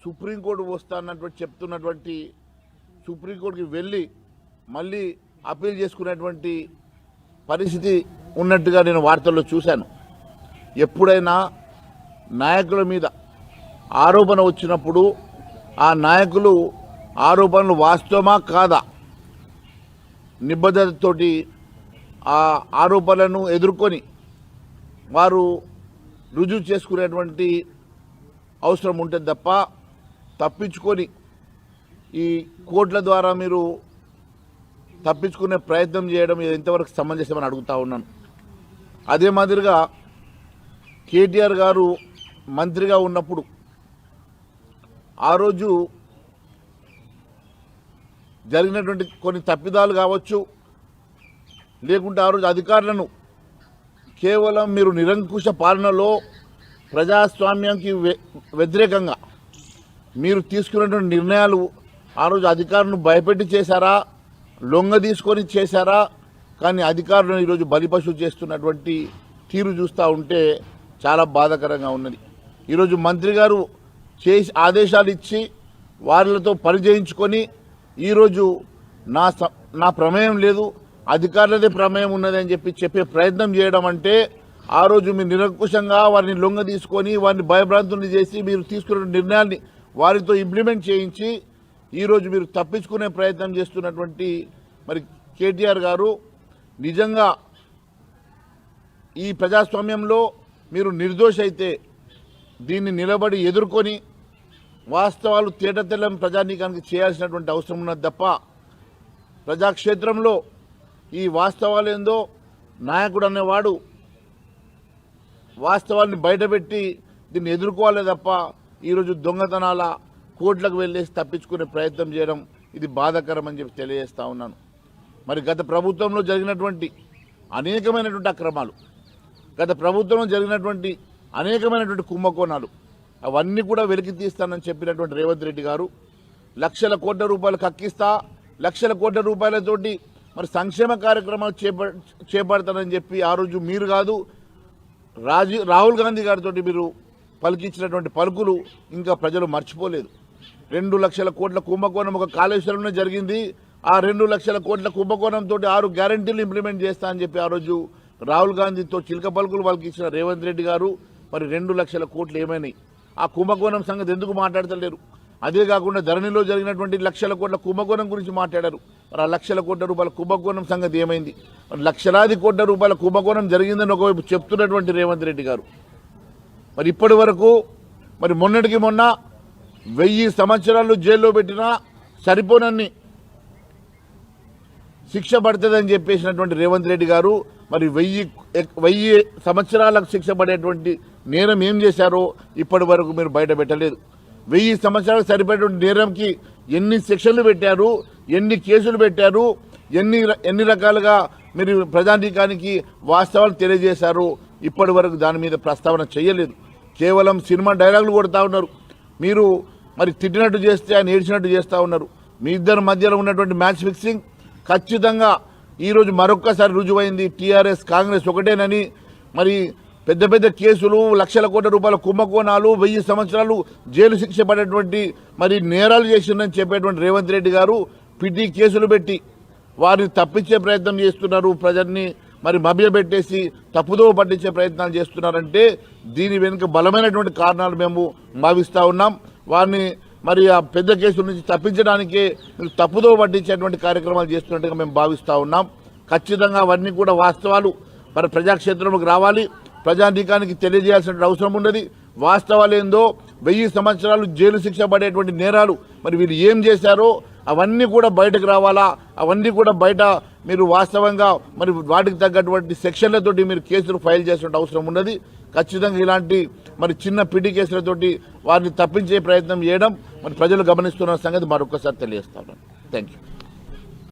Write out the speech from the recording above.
Supreme court వస్తానన్నటువంటి చెప్తున్నటువంటి సుప్రీంకోర్టుకి వెళ్ళి మళ్ళీ అప్పీల్ చేసుకునేటువంటి పరిస్థితి ఉన్నట్టుగా నేను వార్తల్లో చూశాను. ఎప్పుడైనా నాయకుల మీద ఆరోపణ వచ్చినప్పుడు ఆ నాయకులు ఆరోపణలు వాస్తవమా కాదా నిబద్ధతతోటి ఆ ఆరోపణలను ఎదుర్కొని వారు రుజువు చేసుకునేటువంటి అవసరం ఉంటుంది తప్ప తప్పించుకొని ఈ కోర్టుల ద్వారా మీరు తప్పించుకునే ప్రయత్నం చేయడం ఎంతవరకు సమంజసమని అడుగుతా ఉన్నాను. అదే మాదిరిగా కేటీఆర్ గారు మంత్రిగా ఉన్నప్పుడు ఆ రోజు జరిగినటువంటి కొన్ని తప్పిదాలు కావచ్చు, లేకుంటే ఆ రోజు అధికారులను కేవలం మీరు నిరంకుశ పాలనలో ప్రజాస్వామ్యానికి వ్యతిరేకంగా మీరు తీసుకున్నటువంటి నిర్ణయాలు ఆ రోజు అధికారులను భయపెట్టి చేశారా, లొంగ తీసుకొని చేశారా? కానీ అధికారులను ఈరోజు బలిపశువు చేస్తున్నటువంటి తీరు చూస్తూ ఉంటే చాలా బాధాకరంగా ఉన్నది. ఈరోజు మంత్రి గారు చేసి ఆదేశాలు ఇచ్చి వారితో పరిచయించుకొని ఈరోజు నా ప్రమేయం లేదు, అధికారులదే ప్రమేయం ఉన్నదని చెప్పే ప్రయత్నం చేయడం అంటే ఆ రోజు మీరు నిరంకుశంగా వారిని లొంగ తీసుకొని వారిని భయభ్రాంతుల్ని చేసి మీరు తీసుకున్న నిర్ణయాన్ని వారితో ఇంప్లిమెంట్ చేయించి ఈరోజు మీరు తప్పించుకునే ప్రయత్నం చేస్తున్నటువంటి మరి కేటీఆర్ గారు నిజంగా ఈ ప్రజాస్వామ్యంలో మీరు నిర్దోషి అయితే దీన్ని నిలబడి ఎదుర్కొని వాస్తవాలు తేటతెల్లం ప్రజానీకానికి చేయాల్సినటువంటి అవసరం ఉన్నది తప్ప ప్రజాక్షేత్రంలో ఈ వాస్తవాలు ఏందో నాయకుడు అనేవాడు వాస్తవాన్ని బయటపెట్టి దీన్ని ఎదుర్కోవాలి తప్ప ఈరోజు దొంగతనాల కోర్టులకు వెళ్ళేసి తప్పించుకునే ప్రయత్నం చేయడం ఇది బాధాకరం అని చెప్పి తెలియజేస్తా ఉన్నాను. మరి గత ప్రభుత్వంలో జరిగినటువంటి అనేకమైనటువంటి అక్రమాలు, గత ప్రభుత్వంలో జరిగినటువంటి అనేకమైనటువంటి కుంభకోణాలు అవన్నీ కూడా వెలికి తీస్తానని చెప్పినటువంటి రేవంత్ రెడ్డి గారు లక్షల కోట్ల రూపాయలు కక్కిస్తా, లక్షల కోట్ల రూపాయలతోటి మరి సంక్షేమ కార్యక్రమాలు చేపడతానని చెప్పి ఆ రోజు మీరు కాదు రాహుల్ గాంధీ గారితో మీరు పలికించినటువంటి పలుకులు ఇంకా ప్రజలు మర్చిపోలేదు. 2 లక్షల కోట్ల కుంభకోణం ఒక కాళేశ్వరంలో జరిగింది. ఆ 2 లక్షల కోట్ల కుంభకోణంతో 6 గ్యారంటీలు ఇంప్లిమెంట్ చేస్తా అని చెప్పి ఆ రోజు రాహుల్ గాంధీతో చిలక పలుకులు పలికించిన రేవంత్ రెడ్డి గారు మరి 2 లక్షల కోట్లు ఏమైనాయి? ఆ కుంభకోణం సంగతి ఎందుకు మాట్లాడతలేరు? అదే కాకుండా ధరణిలో జరిగినటువంటి లక్షల కోట్ల కుంభకోణం గురించి మాట్లాడారు. మరి ఆ లక్షల కోట్ల రూపాయల కుంభకోణం సంగతి ఏమైంది? మరి లక్షలాది కోట్ల రూపాయల కుంభకోణం జరిగిందని ఒకవైపు చెప్తున్నటువంటి రేవంత్ రెడ్డి గారు మరి ఇప్పటి వరకు మరి మొన్నటికి మొన్న 1000 సంవత్సరాలు జైల్లో పెట్టినా సరిపోనన్ని శిక్ష పడుతుందని చెప్పేసినటువంటి రేవంత్ రెడ్డి గారు మరి 1000 సంవత్సరాలకు శిక్ష పడేటువంటి నేరం ఏం చేశారో ఇప్పటి వరకు మీరు బయట పెట్టలేదు. 1000 సంవత్సరాలకు సరిపడేటువంటి నేరంకి ఎన్ని శిక్షలు పెట్టారు, ఎన్ని కేసులు పెట్టారు, ఎన్ని రకాలుగా మీరు ప్రజానీకానికి వాస్తవాలు తెలియజేశారు, ఇప్పటి వరకు దాని మీద ప్రస్తావన చేయలేదు. కేవలం సినిమా డైలాగులు కొడతా ఉన్నారు. మీరు మరి తిట్టినట్టు చేస్తే ఆయన ఏడ్చినట్టు చేస్తూ ఉన్నారు. మీ ఇద్దరి మధ్యలో ఉన్నటువంటి మ్యాచ్ ఫిక్సింగ్ ఖచ్చితంగా ఈరోజు మరొక్కసారి రుజువైంది. టీఆర్ఎస్ కాంగ్రెస్ ఒకటేనని మరి పెద్ద పెద్ద కేసులు, లక్షల కోట్ల రూపాయల కుంభకోణాలు, 1000 సంవత్సరాలు జైలు శిక్ష పడేటువంటి మరి నేరాలు చేసిందని చెప్పేటువంటి రేవంత్ రెడ్డి గారు పిటి కేసులు పెట్టి వారిని తప్పించే ప్రయత్నం చేస్తున్నారు. ప్రజల్ని మరి మభ్యపెట్టేసి తప్పుదో పట్టించే ప్రయత్నాలు చేస్తున్నారంటే దీని వెనుక బలమైనటువంటి కారణాలు మేము భావిస్తూ ఉన్నాం. వారిని మరి ఆ పెద్ద కేసుల నుంచి తప్పించడానికే మీరు తప్పుదో పట్టించేటువంటి కార్యక్రమాలు చేస్తున్నట్టుగా మేము భావిస్తూ ఉన్నాం. ఖచ్చితంగా అవన్నీ కూడా వాస్తవాలు మరి ప్రజాక్షేత్రంలోకి రావాలి, ప్రజానీకానికి తెలియజేయాల్సిన అవసరం ఉన్నది. వాస్తవాలు ఏందో 1000 సంవత్సరాలు జైలు శిక్ష పడేటువంటి నేరాలు మరి వీళ్ళు ఏం చేశారో అవన్నీ కూడా బయటకు రావాలా. అవన్నీ కూడా బయట మీరు వాస్తవంగా మరి వాటికి తగ్గటువంటి సెక్షన్లతోటి మీరు కేసులు ఫైల్ చేసిన అవసరం ఉన్నది. ఖచ్చితంగా ఇలాంటి మరి చిన్న పిటి కేసులతోటి వారిని తప్పించే ప్రయత్నం చేయడం మరి ప్రజలు గమనిస్తున్న సంగతి మరొకసారి తెలియజేస్తాను. Thank you.